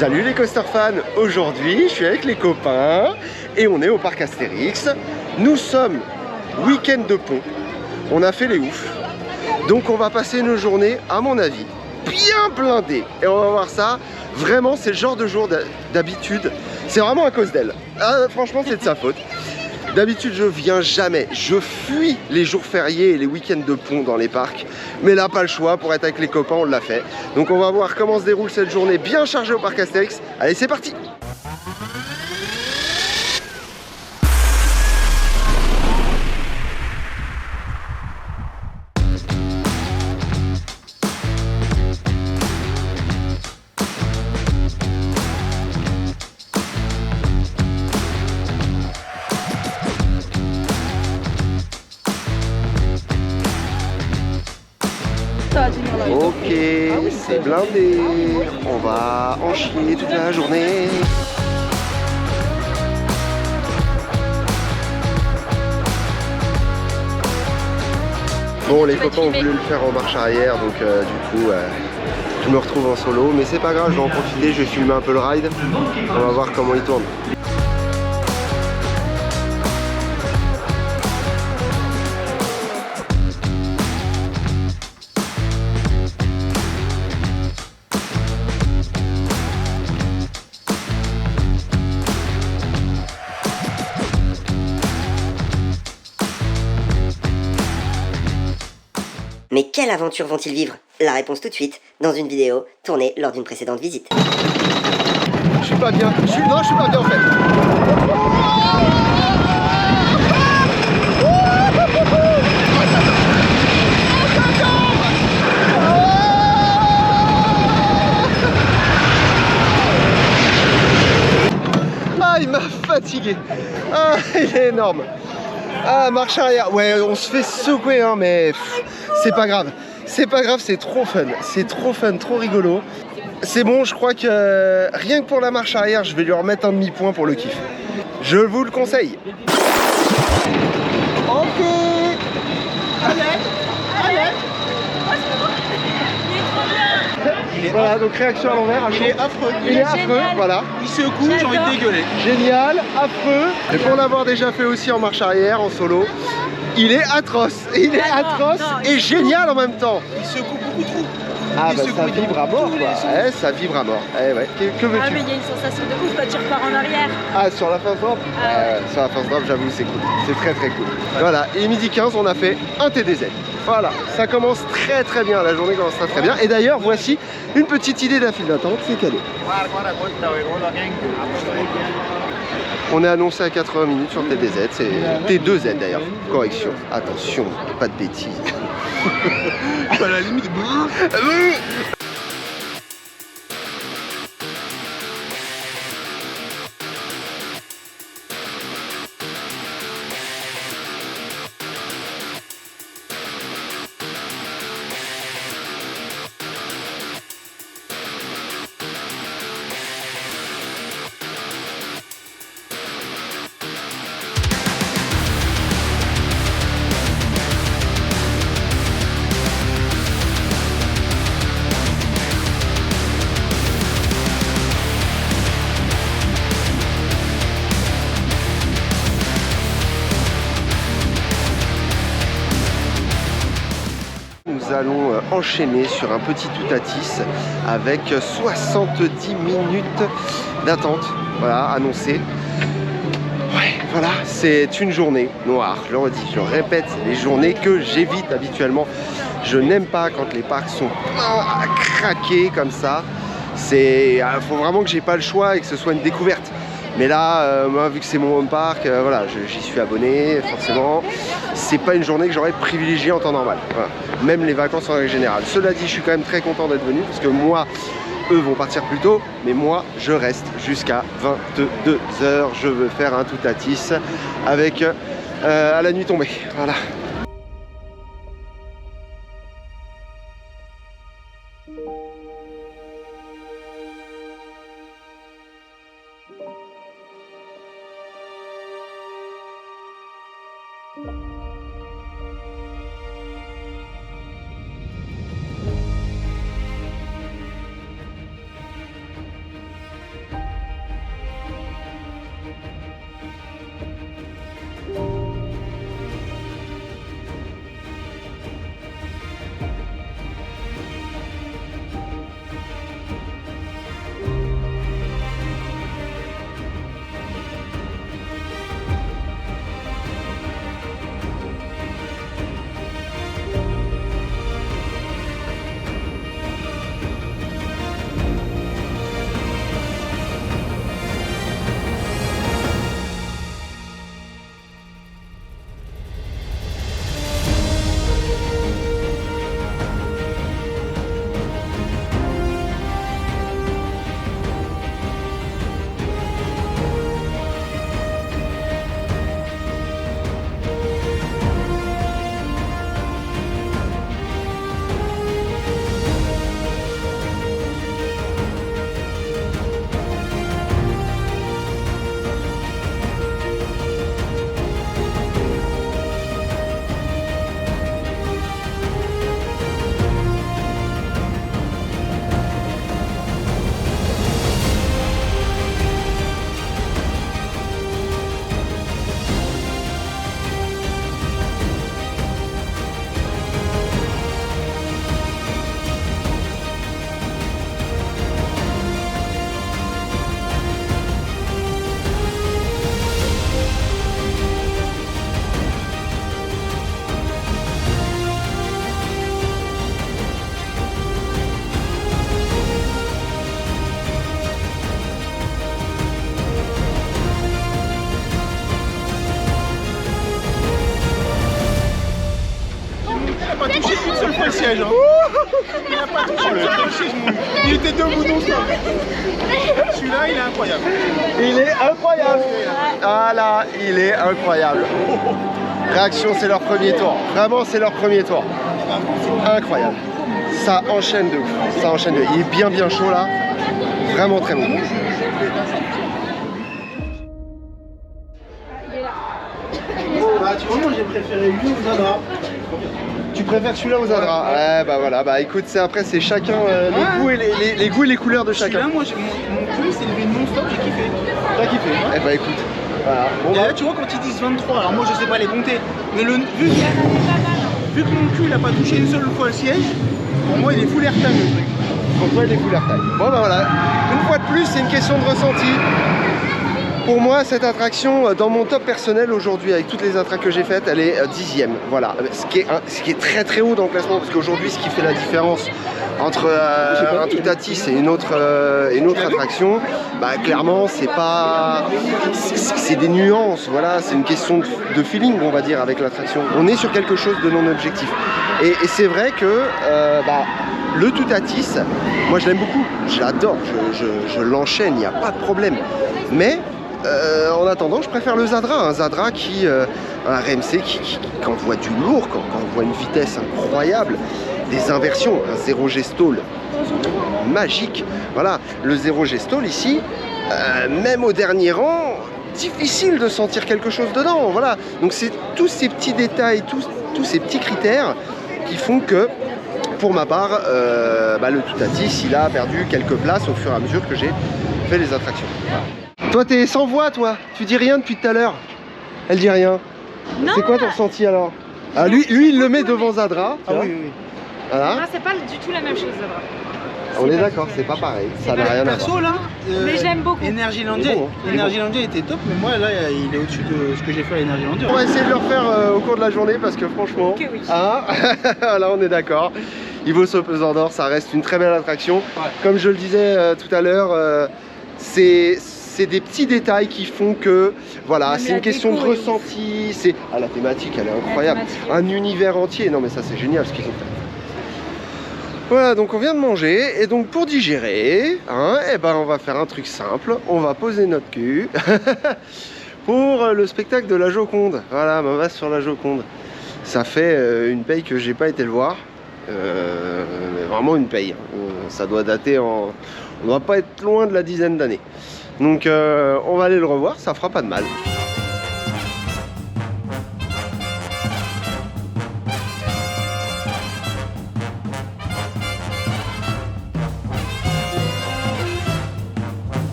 Salut les coaster fans, aujourd'hui je suis avec les copains et on est au parc Astérix. Nous sommes week-end de pont, on a fait les oufs, donc on va passer nos journées à mon avis bien blindées et on va voir ça. Vraiment c'est le genre de jour d'habitude, c'est vraiment à cause d'elle. Franchement c'est de sa faute. D'habitude je viens jamais, je fuis les jours fériés et les week-ends de pont dans les parcs. Mais là pas le choix, pour être avec les copains on l'a fait. Donc on va voir comment se déroule cette journée bien chargée au parc Astérix. Allez c'est parti! Ok, c'est blindé, on va en chier toute la journée. Bon, les copains ont voulu le faire en marche arrière, donc du coup, je me retrouve en solo. Mais c'est pas grave, je vais en profiter, je vais filmer un peu le ride. On va voir comment il tourne. Mais quelle aventure vont-ils vivre? La réponse tout de suite, dans une vidéo tournée lors d'une précédente visite. Je suis pas bien, non je suis pas bien en fait. Ah il m'a fatigué. Ah il est énorme. Ah marche arrière, ouais on se fait secouer hein, mais c'est pas grave. C'est pas grave, c'est trop fun. C'est trop fun, trop rigolo. C'est bon, je crois que rien que pour la marche arrière, je vais lui remettre un demi-point pour le kiff. Je vous le conseille. Ok. Allez. Voilà, donc réaction à l'envers. Il est affreux. Il est affreux, voilà. Il secoue, j'ai envie de dégueuler. Génial, affreux. Et pour l'avoir déjà fait aussi en marche arrière, en solo, il est atroce. Il est atroce et génial en même temps. Il secoue beaucoup trop. Ah bah ça vibre à mort quoi. Ouais, ça vibre à mort. Eh ouais. Que veux-tu? Ah mais il y a une sensation de ouf quand tu repars en arrière. Ah sur la first drop? Sur la first drop j'avoue c'est cool. C'est très très cool. Voilà, et midi 15 on a fait un TDZ. Voilà, ça commence très très bien, la journée commence très très bien. Et d'ailleurs voici une petite idée d'un fil d'attente, c'est cadeau. On est annoncé à 80 minutes sur TDZ, c'est T2Z d'ailleurs, correction, attention, pas de bêtises. À la limite. Nous allons enchaîner sur un petit Toutatis avec 70 minutes d'attente, voilà, annoncé. Ouais, voilà, c'est une journée noire, je le redis, je le répète, c'est des journées que j'évite habituellement. Je n'aime pas quand les parcs sont à craquer comme ça. Il faut vraiment que j'ai pas le choix et que ce soit une découverte. Mais là, moi, vu que c'est mon home park, voilà, j'y suis abonné, forcément. C'est pas une journée que j'aurais privilégiée en temps normal. Voilà. Même les vacances en règle générale. Cela dit, je suis quand même très content d'être venu parce que moi, eux vont partir plus tôt, mais moi, je reste jusqu'à 22 h. Je veux faire un Toutatis avec à la nuit tombée. Voilà. siège. Hein. Il a pas touché le siège. Il était debout non-stop. Celui-là, il est incroyable. Il est incroyable. Ah là, il est incroyable. Réaction, c'est leur premier tour. Vraiment, c'est leur premier tour. Incroyable. Ça enchaîne de ouf. Ça enchaîne de ouf. Il est bien chaud là. Vraiment très bon. Bah, tu vois, moi j'ai préféré lui au Zadra. Tu préfères celui-là aux Zadra? Ouais, bah voilà. Bah écoute, après, c'est chacun les goûts et les goûts et les couleurs de chacun. Celui-là, moi, mon cul s'est levé non-stop, j'ai kiffé. T'as kiffé? Ouais. Eh bah écoute. Voilà. Bon, Et là, tu vois, quand ils disent 23, alors moi je sais pas les compter, mais vu que mon cul il a pas touché une seule fois le siège, pour moi il est full airtime le truc. pour toi, il est full airtime. Bon, bah voilà. Une fois de plus, c'est une question de ressenti. Pour moi, cette attraction, dans mon top personnel aujourd'hui, avec toutes les attractions que j'ai faites, elle est 10e. Voilà, ce qui est très très haut dans le classement, parce qu'aujourd'hui, ce qui fait la différence entre un Toutatis et une autre attraction, bah, clairement, c'est des nuances. Voilà, c'est une question de feeling, on va dire, avec l'attraction. On est sur quelque chose de non objectif. Et c'est vrai que le Toutatis, moi, je l'aime beaucoup. Je l'adore. Je l'enchaîne. Il n'y a pas de problème. Mais en attendant, je préfère le Zadra, un Zadra un RMC qui envoie du lourd, qui envoie une vitesse incroyable, des inversions, un 0G stall magique. Voilà, le 0G stall ici, même au dernier rang, difficile de sentir quelque chose dedans. Voilà, donc c'est tous ces petits détails, tous ces petits critères qui font que, pour ma part, le Toutatis, il a perdu quelques places au fur et à mesure que j'ai fait les attractions. Voilà. Toi, t'es sans voix, toi. Tu dis rien depuis tout à l'heure. Elle dit rien. C'est quoi ton ressenti alors? Ah, lui, il le met devant Zadra. Ah oui. Voilà. Non, c'est pas du tout la même chose, Zadra. On est d'accord, c'est pas pareil. Ça n'a rien à voir. Perso là, Mais je l'aime beaucoup. Energylandia, Bon, hein. Energylandia était top, mais moi là, il est au-dessus de ce que j'ai fait à Energylandia. On va essayer de le refaire au cours de la journée parce que franchement, Que oui. hein, là on est d'accord. Il vaut son pesant d'or, ça reste une très belle attraction. Ouais. Comme je le disais tout à l'heure, c'est des petits détails qui font que, voilà, c'est une question de ressenti. La thématique, elle est incroyable. Un univers entier. Non mais ça c'est génial ce qu'ils ont fait. Voilà, donc on vient de manger et donc pour digérer, on va faire un truc simple. On va poser notre cul pour le spectacle de la Joconde. Voilà, ma base sur la Joconde. Ça fait une paye que j'ai pas été le voir. Mais vraiment une paye. Ça doit dater on doit pas être loin de la dizaine d'années. Donc on va aller le revoir, ça fera pas de mal.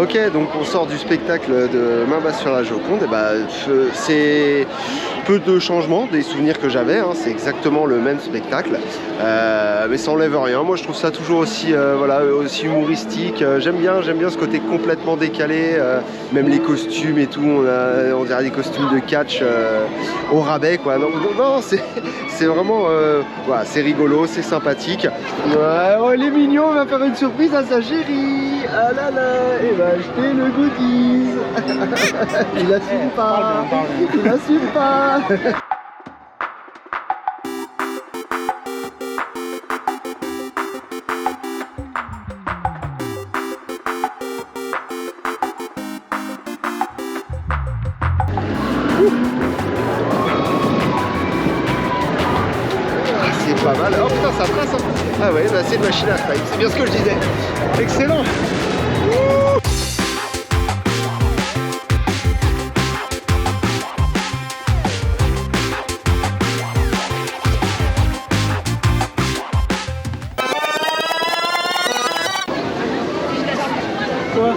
Ok, donc on sort du spectacle de Main basse sur la Joconde. Et c'est peu de changements des souvenirs que j'avais. C'est exactement le même spectacle, mais ça enlève rien. Moi, je trouve ça toujours aussi, aussi humoristique. J'aime bien ce côté complètement décalé. Même les costumes et tout, on dirait des costumes de catch au rabais, quoi. Non, c'est vraiment, c'est rigolo, c'est sympathique. Oh, il est mignon, on va faire une surprise à sa chérie. Ah là là, il va acheter le goodies. Il assume pas. Il assume pas. C'est pas mal. Oh putain, ça trace. Ah ouais, c'est une machine à slime. C'est bien ce que je disais. Excellent. Quoi?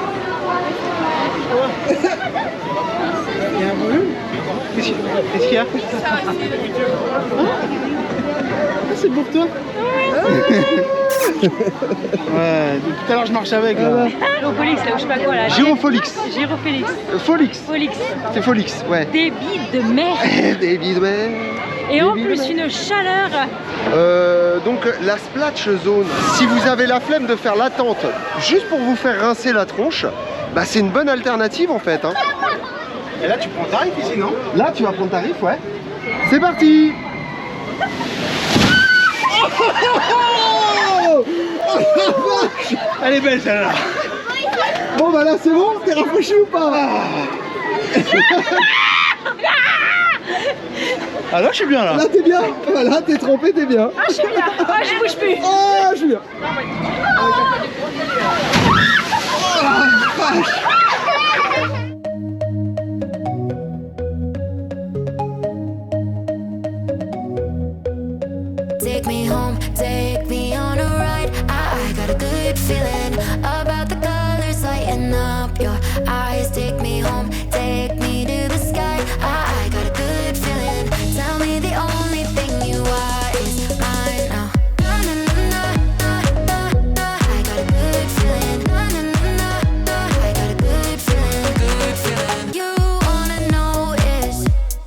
Il y a un volume? Qu'est-ce qu'il y a? Ah, c'est pour toi? Ouais, depuis tout à l'heure je marche avec là. Gérofolix, là, ou je sais pas quoi là. Gyrofolix. Gyrofolix. Folix. Folix. C'est Folix, ouais. Des billes de mer. Des billes de mer. Et en billes de plus, mer. une chaleur. Donc la splash zone, si vous avez la flemme de faire l'attente juste pour vous faire rincer la tronche, bah c'est une bonne alternative en fait. Hein. Et là tu prends tarif ici, non? Là tu vas prendre tarif, ouais. C'est parti. Elle est belle celle-là. Bon bah là c'est bon, t'es rafraîchi ou pas? Ah là je suis bien là. Là t'es bien, là t'es trempé, t'es bien. Ah, je suis bien. Ah, je bouge plus. Oh je suis bien. Take me home, take me on a ride. I got a good feeling about the colors lighting up your eyes. Take me home, take me to the sky. I got a good feeling. Tell me the only thing you are is mine now. Na na na na na na. I got a good feeling. Na na na na. I got a good feeling. Good feeling. You wanna know is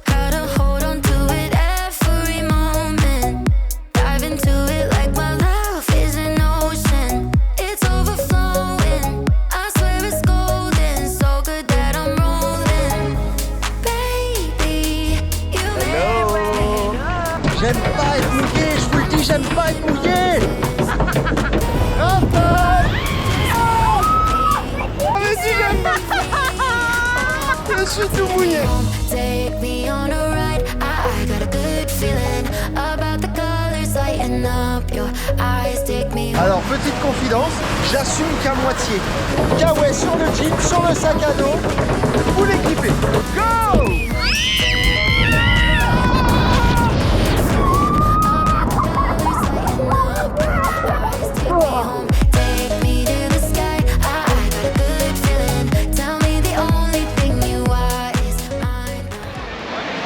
how to hold on to it every moment. Dive into it like my love is an ocean. It's overflowing. I swear it's golden. So good that I'm rolling. Baby, you Hello. J'aime pas être mouillé, je vous le dis, j'aime pas être mouillé. Raphaël. Oh mais si j'aime. Je suis tout mouillé. take me on a ride. I got a good feeling about the colors lighting up your eyes. Take me home. Alors petite confidence, j'assume qu'à moitié. Kawaii sur le jeep, sur le sac à dos, full équipé. Go! Take me to the sky. I got a good feeling. Tell me the only thing you are is mine.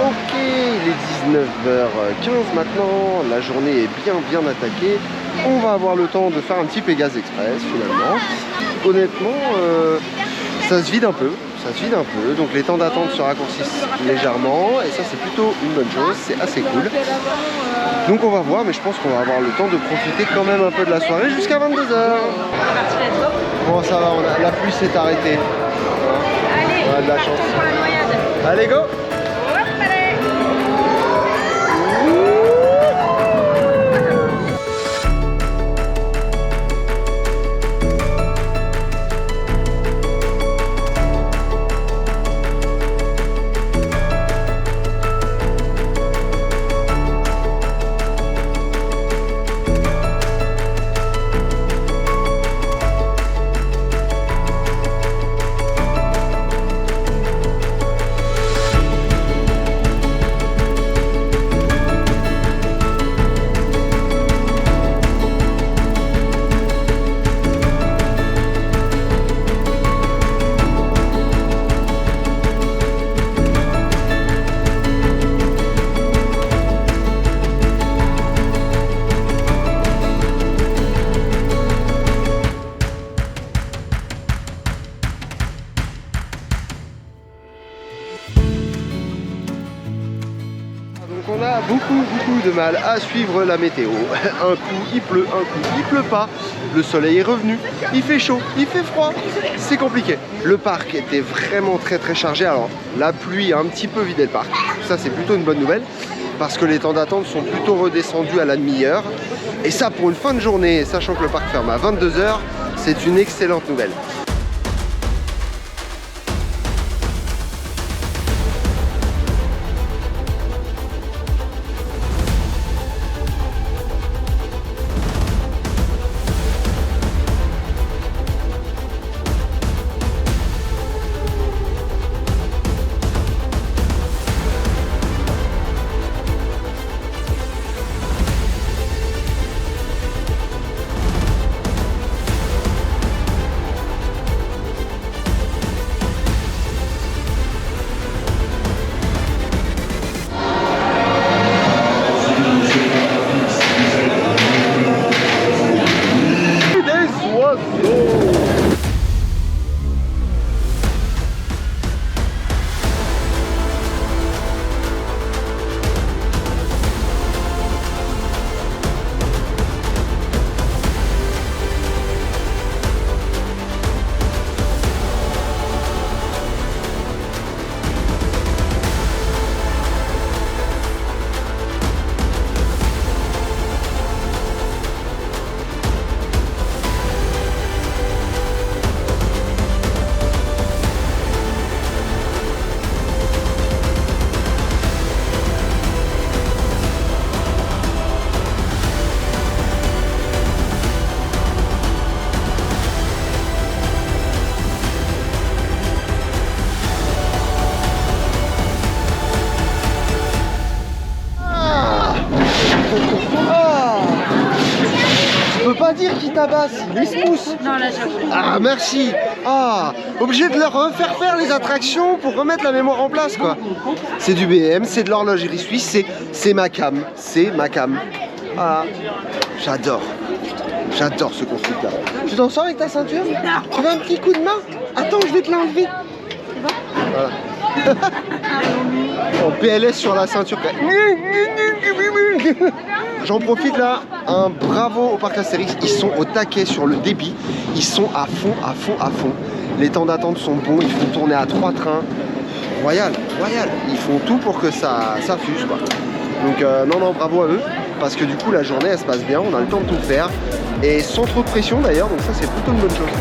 Ok, il est 19h15 maintenant, la journée est bien attaquée. On va avoir le temps de faire un petit Pégase Express finalement. Honnêtement, ça se vide un peu. Donc les temps d'attente se raccourcissent légèrement et ça c'est plutôt une bonne chose, c'est assez cool. Donc on va voir, mais je pense qu'on va avoir le temps de profiter quand même un peu de la soirée jusqu'à 22h. Bon ça va, la pluie s'est arrêtée. Allez, On a de la chance. partons pour la noyade. Allez go! Hop, allez. Donc on a beaucoup de mal à suivre la météo. Un coup il pleut, un coup il pleut pas. Le soleil est revenu, il fait chaud, il fait froid. C'est compliqué. Le parc était vraiment très chargé. Alors la pluie a un petit peu vidé le parc. Ça c'est plutôt une bonne nouvelle parce que les temps d'attente sont plutôt redescendus à la demi-heure. Et ça pour une fin de journée, sachant que le parc ferme à 22h, c'est une excellente nouvelle. dire qu'ils tabassent, ils se poussent. Non, là, j'avoue. Ah, merci. Ah, obligé de leur refaire faire les attractions pour remettre la mémoire en place, quoi. C'est du BM, c'est de l'horlogerie suisse, c'est ma cam. C'est ma cam. Voilà. J'adore. J'adore ce constructeur. Tu t'en sors avec ta ceinture? Tu veux un petit coup de main? Attends, je vais te l'enlever. Voilà. En PLS sur la ceinture. J'en profite là, un bravo au parc Astérix, ils sont au taquet sur le débit, ils sont à fond, à fond, à fond. Les temps d'attente sont bons, ils font tourner à 3 trains. Royal, royal, ils font tout pour que ça fuse quoi. Donc non, bravo à eux, parce que du coup la journée elle se passe bien, on a le temps de tout faire, et sans trop de pression d'ailleurs, donc ça c'est plutôt une bonne chose.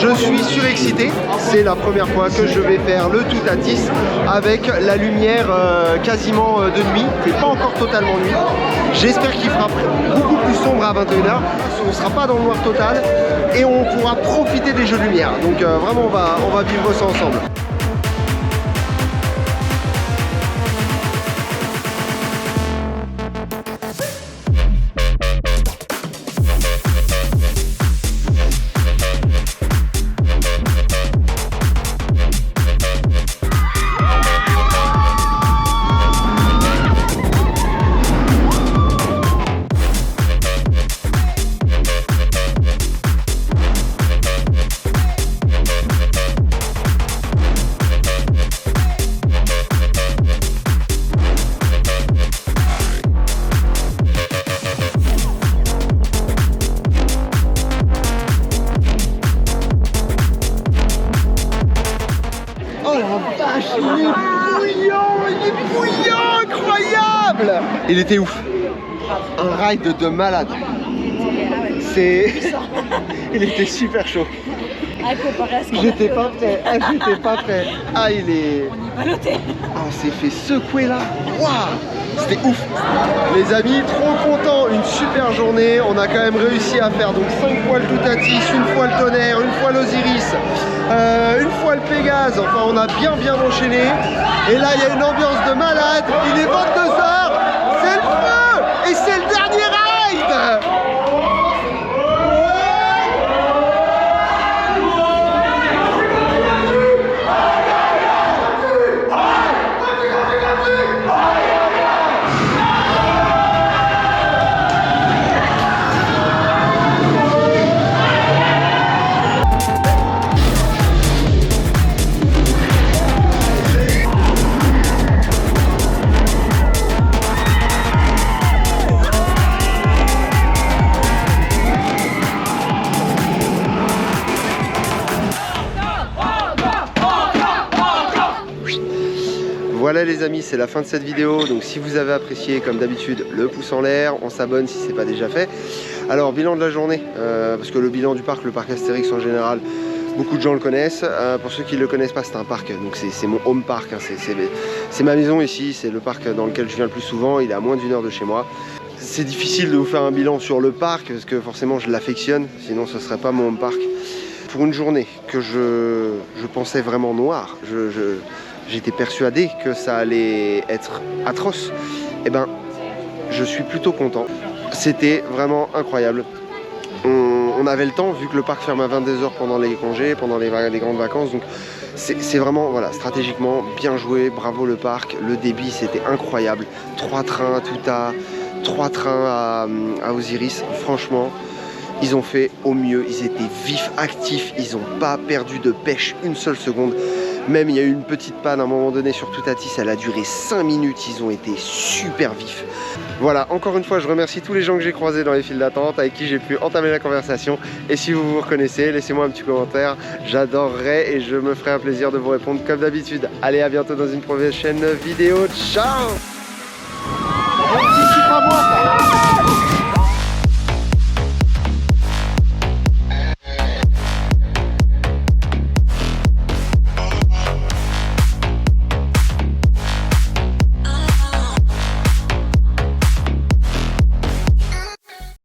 Je suis surexcité, c'est la première fois que je vais faire le Toutatis avec la lumière quasiment de nuit, c'est pas encore totalement nuit. J'espère qu'il fera beaucoup plus sombre à 21h, on ne sera pas dans le noir total et on pourra profiter des jeux de lumière. Donc vraiment on va vivre ça ensemble. Il est bouillant, incroyable. Il était ouf. Un ride de malade. Il était super chaud. J'étais pas prêt. J'étais pas prêt. Ah, il est... Ah, on s'est fait secouer là. Waouh, c'était ouf. Les amis, trop content. Une super journée. On a quand même réussi à faire donc 5 fois le Toutatis, une fois le Tonnerre, une fois l'Osiris, une fois le Pégase. Enfin, on a bien enchaîné. Et là, il y a une ambiance de malade. Il est 22h. C'est le feu. Et c'est le dernier ride. Voilà les amis, c'est la fin de cette vidéo. Donc si vous avez apprécié, comme d'habitude, le pouce en l'air, on s'abonne si c'est pas déjà fait. Alors bilan de la journée, parce que le bilan du parc, le parc Astérix en général, beaucoup de gens le connaissent. Pour ceux qui ne le connaissent pas, c'est un parc, donc c'est mon home park, hein, c'est ma maison ici, c'est le parc dans lequel je viens le plus souvent, il est à moins d'1 heure de chez moi. C'est difficile de vous faire un bilan sur le parc, parce que forcément je l'affectionne, sinon ce serait pas mon home park. Pour une journée que je pensais vraiment noire, j'étais persuadé que ça allait être atroce, et ben je suis plutôt content. C'était vraiment incroyable. On avait le temps vu que le parc ferme à 22h pendant les congés, pendant les grandes vacances, donc c'est vraiment, voilà, stratégiquement bien joué, bravo le parc. Le débit c'était incroyable, 3 trains à Touta, 3 trains à Osiris, franchement ils ont fait au mieux, ils étaient vifs, actifs, ils n'ont pas perdu de pêche une seule seconde. Même il y a eu une petite panne à un moment donné sur Toutatis, elle a duré 5 minutes, ils ont été super vifs. Voilà, encore une fois je remercie tous les gens que j'ai croisés dans les files d'attente, avec qui j'ai pu entamer la conversation. Et si vous vous reconnaissez, laissez-moi un petit commentaire, j'adorerais et je me ferai un plaisir de vous répondre comme d'habitude. Allez, à bientôt dans une prochaine vidéo, ciao!